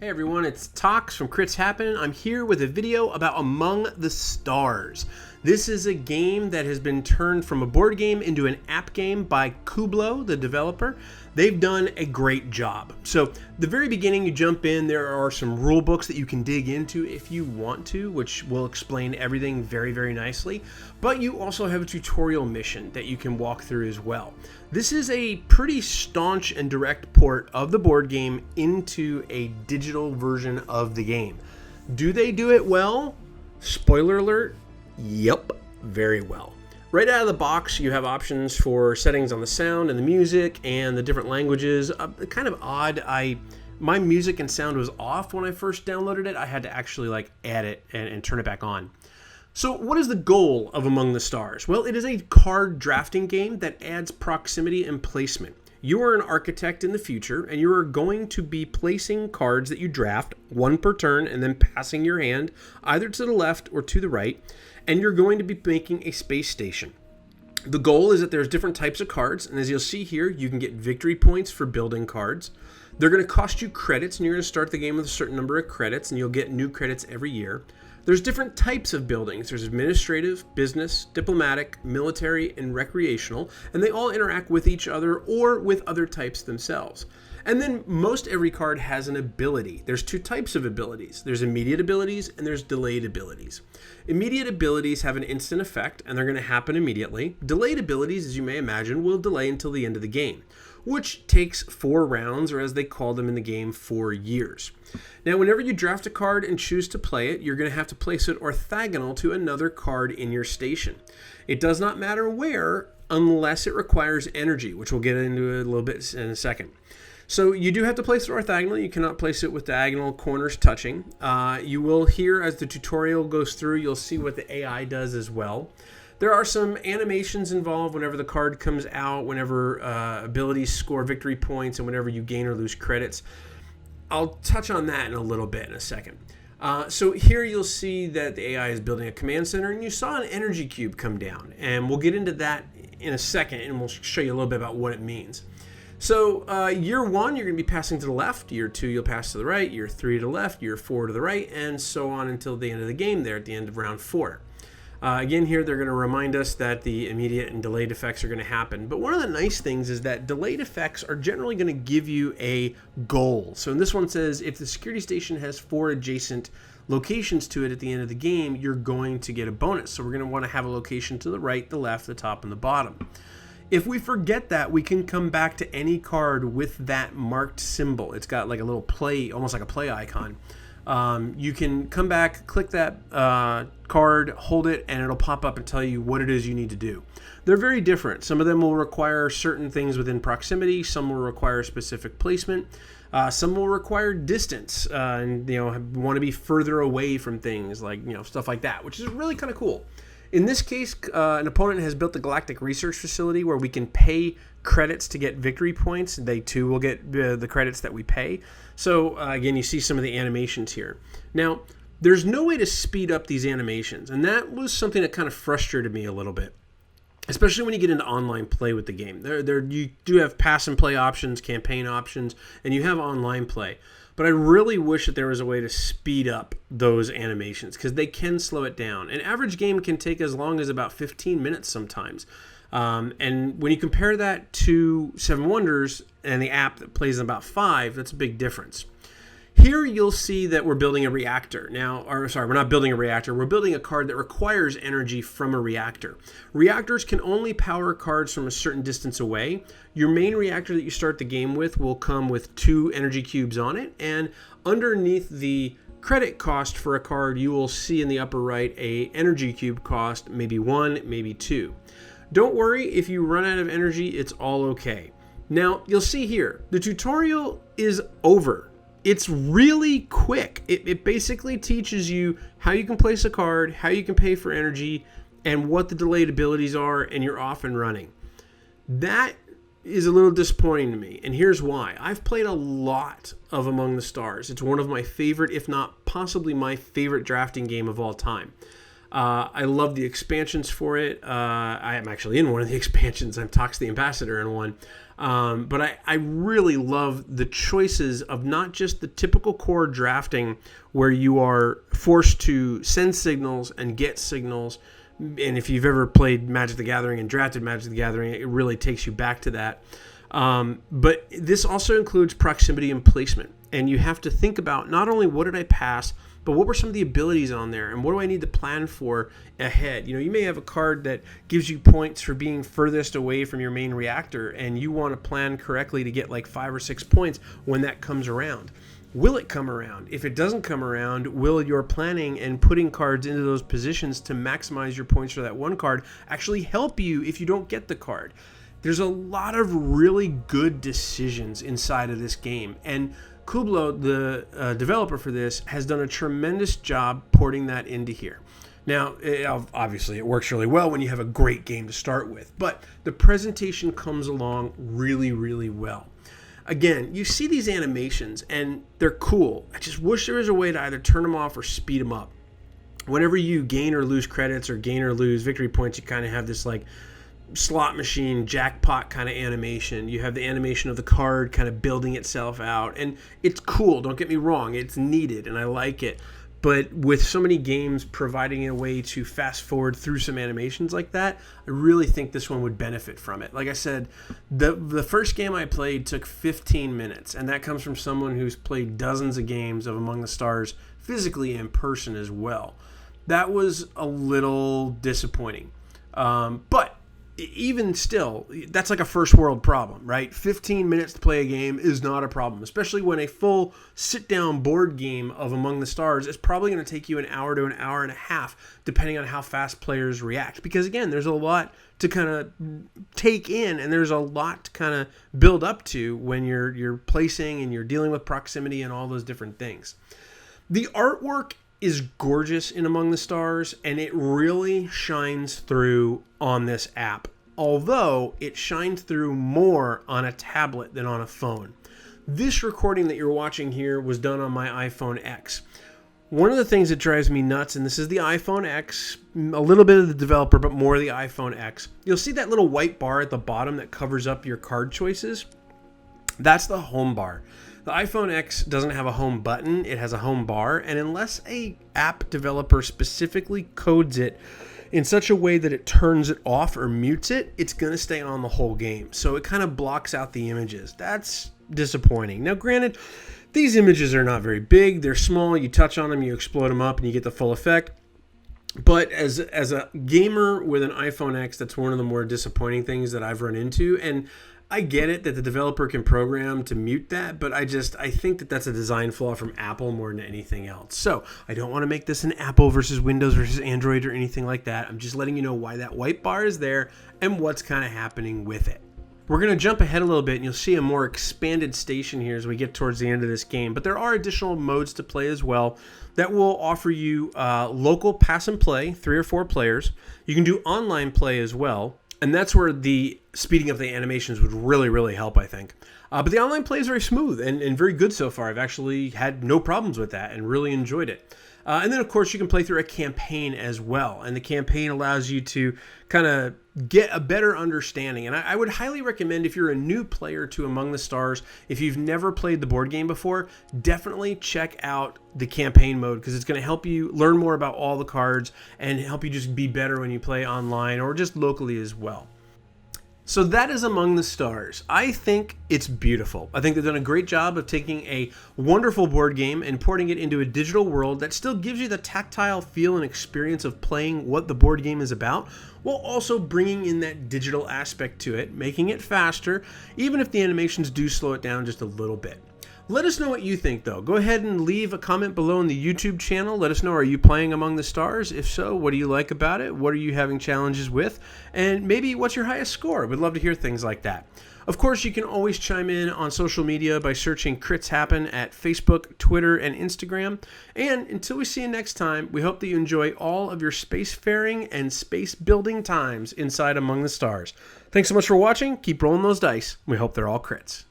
Hey everyone, it's Talks from Crits Happen. I'm here with a video about Among the Stars. This is a game that has been turned from a board game into an app game by Kublo, the developer. They've done a great job. So the very beginning, you jump in, there are some rule books that you can dig into if you want to, which will explain everything very, very nicely. But you also have a tutorial mission that you can walk through as well. This is a pretty staunch and direct port of the board game into a digital version of the game. Do they do it well? Spoiler alert, yep, very well. Right out of the box, you have options for settings on the sound and the music and the different languages. Kind of odd, my music and sound was off when I first downloaded it. I had to actually add it and turn it back on. So what is the goal of Among the Stars? Well, it is a card drafting game that adds proximity and placement. You are an architect in the future, and you are going to be placing cards that you draft, one per turn, and then passing your hand either to the left or to the right, and you're going to be making a space station. The goal is that there's different types of cards, and as you'll see here, you can get victory points for building cards. They're going to cost you credits, and you're going to start the game with a certain number of credits, and you'll get new credits every year. There's different types of buildings. There's administrative, business, diplomatic, military, and recreational, and they all interact with each other or with other types themselves. And then most every card has an ability. There's two types of abilities. There's immediate abilities and there's delayed abilities. Immediate abilities have an instant effect and they're going to happen immediately. Delayed abilities, as you may imagine, will delay until the end of the game, which takes 4 rounds, or as they call them in the game, 4 years. Now, whenever you draft a card and choose to play it, you're going to have to place it orthogonal to another card in your station. It does not matter where, unless it requires energy, which we'll get into a little bit in a second. So you do have to place it orthogonally. You cannot place it with diagonal corners touching. You will hear as the tutorial goes through, you'll see what the AI does as well. There are some animations involved whenever the card comes out, whenever abilities score victory points, and whenever you gain or lose credits. I'll touch on that in a little bit in a second. So here you'll see that the AI is building a command center, and you saw an energy cube come down. And we'll get into that in a second, and we'll show you a little bit about what it means. So year 1, you're going to be passing to the left. Year 2, you'll pass to the right. Year 3 to the left. Year 4 to the right, and so on until the end of the game there at the end of round 4. Again, here they're going to remind us that the immediate and delayed effects are going to happen. But one of the nice things is that delayed effects are generally going to give you a goal. So in this one says if the security station has 4 adjacent locations to it at the end of the game, you're going to get a bonus. So we're going to want to have a location to the right, the left, the top, and the bottom. If we forget that, we can come back to any card with that marked symbol. It's got like a little play, almost like a play icon. You can come back, click that card, hold it, and it'll pop up and tell you what it is you need to do. They're very different. Some of them will require certain things within proximity. Some will require specific placement. Some will require distance, and want to be further away from things like stuff like that, which is really kind of cool. In this case, an opponent has built the Galactic Research Facility where we can pay credits to get victory points. They too will get the credits that we pay. So again, you see some of the animations here. Now, there's no way to speed up these animations, and that was something that kind of frustrated me a little bit, especially when you get into online play with the game. You do have pass and play options, campaign options, and you have online play. But I really wish that there was a way to speed up those animations because they can slow it down. An average game can take as long as about 15 minutes sometimes. And when you compare that to Seven Wonders and the app that plays in about 5, that's a big difference. Here you'll see that we're building a reactor. We're not building a reactor. We're building a card that requires energy from a reactor. Reactors can only power cards from a certain distance away. Your main reactor that you start the game with will come with 2 energy cubes on it, and underneath the credit cost for a card, you will see in the upper right a energy cube cost, maybe 1, maybe 2. Don't worry, if you run out of energy, it's all okay. Now, you'll see here, the tutorial is over. It's really quick. It basically teaches you how you can place a card, how you can pay for energy, and what the delayed abilities are, and you're off and running. That is a little disappointing to me, and here's why. I've played a lot of Among the Stars. It's one of my favorite, if not possibly my favorite drafting game of all time. I love the expansions for it. I am actually in one of the expansions. I'm Tox the Ambassador in one. But I really love the choices of not just the typical core drafting where you are forced to send signals and get signals. And if you've ever played Magic the Gathering and drafted Magic the Gathering, it really takes you back to that. But this also includes proximity and placement. And you have to think about not only what did I pass, but what were some of the abilities on there, and what do I need to plan for ahead? You may have a card that gives you points for being furthest away from your main reactor, and you want to plan correctly to get like 5 or 6 points when that comes around. Will it come around? If it doesn't come around, will your planning and putting cards into those positions to maximize your points for that one card actually help you if you don't get the card? There's a lot of really good decisions inside of this game, and Kublo, the developer for this, has done a tremendous job porting that into here. Now, obviously, it works really well when you have a great game to start with, but the presentation comes along really, really well. Again, you see these animations, and they're cool. I just wish there was a way to either turn them off or speed them up. Whenever you gain or lose credits or gain or lose victory points, you kind of have this like slot machine jackpot kind of animation. You have the animation of the card kind of building itself out, and it's cool, don't get me wrong, it's needed and I like it, but with so many games providing a way to fast forward through some animations like that, I really think this one would benefit from it. Like I said, the first game I played took 15 minutes, and that comes from someone who's played dozens of games of Among the Stars physically in person as well. That was a little disappointing, but even still, that's like a first world problem, right? 15 minutes to play a game is not a problem, especially when a full sit-down board game of Among the Stars is probably going to take you an hour to an hour and a half, depending on how fast players react. Because again, there's a lot to kind of take in, and there's a lot to kind of build up to when you're placing and you're dealing with proximity and all those different things. The artwork is gorgeous in Among the Stars, and it really shines through on this app, although it shines through more on a tablet than on a phone. This recording that you're watching here was done on my iPhone X. One of the things that drives me nuts, and this is the iPhone X, a little bit of the developer, but more the iPhone X, you'll see that little white bar at the bottom that covers up your card choices. That's the home bar. The iPhone X doesn't have a home button, it has a home bar, and unless a app developer specifically codes it in such a way that it turns it off or mutes it, it's going to stay on the whole game. So it kind of blocks out the images. That's disappointing. Now, granted, these images are not very big. They're small. You touch on them, you explode them up, and you get the full effect. But as a gamer with an iPhone X, that's one of the more disappointing things that I've run into. And I get it that the developer can program to mute that, but I think that that's a design flaw from Apple more than anything else. So I don't want to make this an Apple versus Windows versus Android or anything like that. I'm just letting you know why that white bar is there and what's kind of happening with it. We're going to jump ahead a little bit, and you'll see a more expanded station here as we get towards the end of this game. But there are additional modes to play as well that will offer you local pass and play, 3 or 4 players. You can do online play as well. And that's where the speeding of the animations would really, really help, I think. But the online play is very smooth and very good so far. I've actually had no problems with that and really enjoyed it. And then, of course, you can play through a campaign as well. And the campaign allows you to kind of get a better understanding. And I would highly recommend, if you're a new player to Among the Stars, if you've never played the board game before, definitely check out the campaign mode, because it's going to help you learn more about all the cards and help you just be better when you play online or just locally as well. So that is Among the Stars. I think it's beautiful. I think they've done a great job of taking a wonderful board game and porting it into a digital world that still gives you the tactile feel and experience of playing what the board game is about, while also bringing in that digital aspect to it, making it faster, even if the animations do slow it down just a little bit. Let us know what you think, though. Go ahead and leave a comment below in the YouTube channel. Let us know, are you playing Among the Stars? If so, what do you like about it? What are you having challenges with? And maybe what's your highest score? We'd love to hear things like that. Of course, you can always chime in on social media by searching Crits Happen at Facebook, Twitter, and Instagram. And until we see you next time, we hope that you enjoy all of your spacefaring and space building times inside Among the Stars. Thanks so much for watching. Keep rolling those dice. We hope they're all crits.